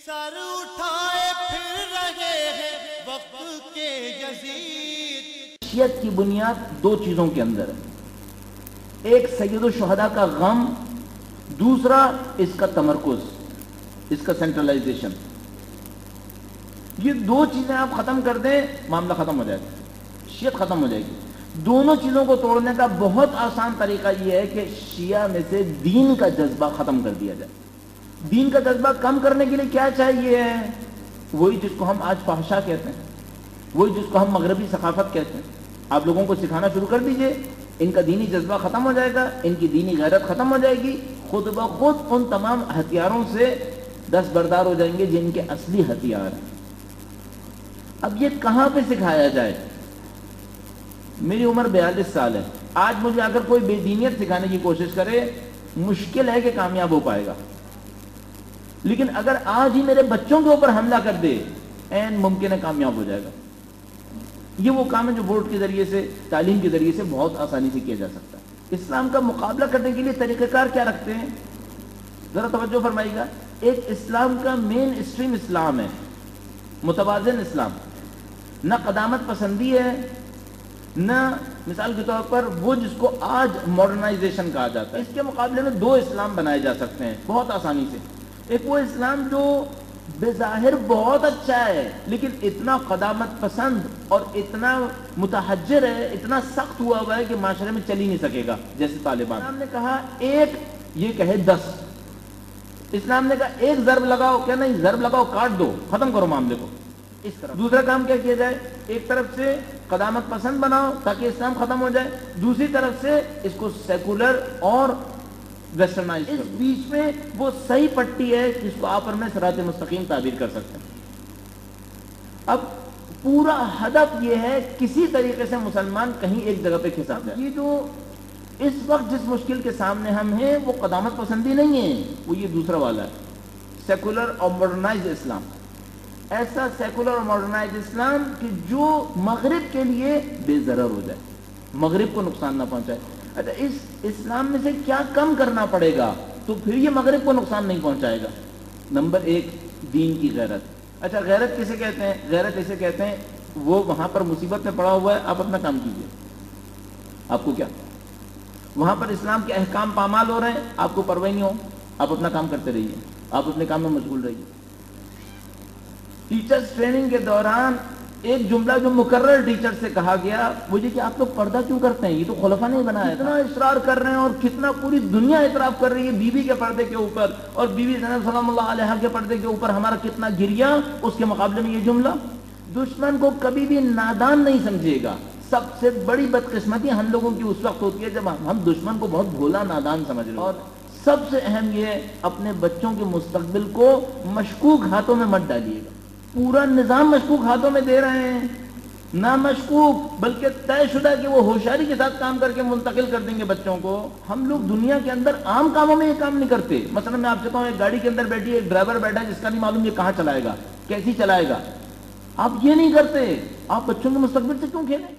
سر اٹھائے پھر رہے ہیں وقت کے یزید۔ شیعت کی بنیاد دو چیزوں کے اندر ہے، ایک سید الشہداء کا غم، دوسرا اس کا تمرکز، اس کا سینٹرلائزیشن۔ یہ دو چیزیں آپ ختم کر دیں معاملہ ختم ہو جائے گا، شیعت ختم ہو جائے گی۔ دونوں چیزوں کو توڑنے کا بہت آسان طریقہ یہ ہے کہ شیعہ میں سے دین کا جذبہ ختم کر دیا جائے۔ دین کا جذبہ کم کرنے کے لیے کیا چاہیے؟ وہی جس کو ہم آج فحشا کہتے ہیں، وہی جس کو ہم مغربی ثقافت کہتے ہیں۔ آپ لوگوں کو سکھانا شروع کر دیجئے، ان کا دینی جذبہ ختم ہو جائے گا، ان کی دینی غیرت ختم ہو جائے گی، خود بخود ان تمام ہتھیاروں سے دستبردار ہو جائیں گے جن کے اصلی ہتھیار ہیں۔ اب یہ کہاں پہ سکھایا جائے؟ میری عمر 42 سال ہے، آج مجھے اگر کوئی بے دینیت سکھانے کی کوشش کرے مشکل ہے کہ کامیاب ہو پائے گا، لیکن اگر آج ہی میرے بچوں کے اوپر حملہ کر دے عین ممکن ہے کامیاب ہو جائے گا۔ یہ وہ کام ہے جو ووٹ کے ذریعے سے، تعلیم کے ذریعے سے بہت آسانی سے کیا جا سکتا ہے۔ اسلام کا مقابلہ کرنے کے لیے طریقہ کار کیا رکھتے ہیں؟ ذرا توجہ فرمائیے گا۔ ایک اسلام کا مین اسٹریم اسلام ہے، متوازن اسلام، نہ قدامت پسندی ہے، نہ مثال کے طور پر وہ جس کو آج ماڈرنائزیشن کہا جاتا ہے۔ اس کے مقابلے میں دو اسلام بنائے جا سکتے ہیں بہت آسانی سے۔ ایک وہ اسلام جو بظاہر بہت اچھا ہے لیکن اتنا قدامت پسند اور اتنا متحجر ہے، اتنا سخت ہوا ہوا ہے کہ معاشرے میں چل ہی نہیں سکے گا، جیسے طالبان۔ اسلام نے کہا ایک، یہ کہے 10۔ اسلام نے کہا ایک ضرب لگاؤ، کیا نہیں ضرب لگاؤ، کاٹ دو، ختم کرو معاملے کو۔ اس طرح دوسرا کام کیا کیا جائے؟ ایک طرف سے قدامت پسند بناؤ تاکہ اسلام ختم ہو جائے، دوسری طرف سے اس کو سیکولر اور ویسٹرنائز۔ اس بیچ میں وہ صحیح پٹی ہے جس کو آپ اور میں صراط مستقیم تعبیر کر سکتے ہیں۔ اب پورا ہدف یہ ہے کسی طریقے سے مسلمان کہیں ایک جگہ پہ کھسا جائے۔ یہ جو اس وقت جس مشکل کے سامنے ہم ہیں وہ قدامت پسندی نہیں ہے، وہ یہ دوسرا والا ہے، سیکولر اور ماڈرنائز اسلام۔ ایسا سیکولر اور ماڈرنائز اسلام کہ جو مغرب کے لیے بے ضرر ہو جائے، مغرب کو نقصان نہ پہنچائے۔ اچھا، اس اسلام میں سے کیا کم کرنا پڑے گا تو پھر یہ مغرب کو نقصان نہیں پہنچائے گا؟ نمبر ایک، دین کی غیرت۔ اچھا، غیرت کسے کہتے ہیں؟ غیرت اسے کہتے ہیں وہ وہاں پر مصیبت میں پڑا ہوا ہے، آپ اپنا کام کیجئے، آپ کو کیا؟ وہاں پر اسلام کے احکام پامال ہو رہے ہیں، آپ کو پرواہ نہیں ہو، آپ اپنا کام کرتے رہیے، آپ اپنے کام میں مشغول رہیے۔ ٹیچرز ٹریننگ کے دوران ایک جملہ جو مکرر ٹیچر سے کہا گیا وہ یہ کہ آپ لوگ پردہ کیوں کرتے ہیں؟ یہ تو خلفاء نے بنایا تھا۔ اتنا اصرار کر رہے ہیں اور کتنا پوری دنیا اعتراف کر رہی ہے بیوی کے پردے کے اوپر، اور بیوی زینب سلام اللہ علیہا کے پردے کے اوپر ہمارا کتنا گریا، اس کے مقابلے میں یہ جملہ۔ دشمن کو کبھی بھی نادان نہیں سمجھے گا۔ سب سے بڑی بدقسمتی ہم لوگوں کی اس وقت ہوتی ہے جب ہم دشمن کو بہت بھولا نادان سمجھ رہے ہیں۔ اور سب سے اہم یہ اپنے بچوں کے مستقبل کو مشکوک ہاتھوں میں مت ڈالیے گا۔ پورا نظام مشکوک ہاتھوں میں دے رہے ہیں، نہ مشکوک بلکہ طے شدہ کہ وہ ہوشیاری کے ساتھ کام کر کے منتقل کر دیں گے بچوں کو۔ ہم لوگ دنیا کے اندر عام کاموں میں یہ کام نہیں کرتے۔ مثلا میں آپ سے کہوں ایک گاڑی کے اندر بیٹھی ایک ڈرائیور بیٹھا ہے جس کا نہیں معلوم یہ کہاں چلائے گا، کیسی چلائے گا، آپ یہ نہیں کرتے۔ آپ بچوں کے مستقبل سے کیوں کھیلیں؟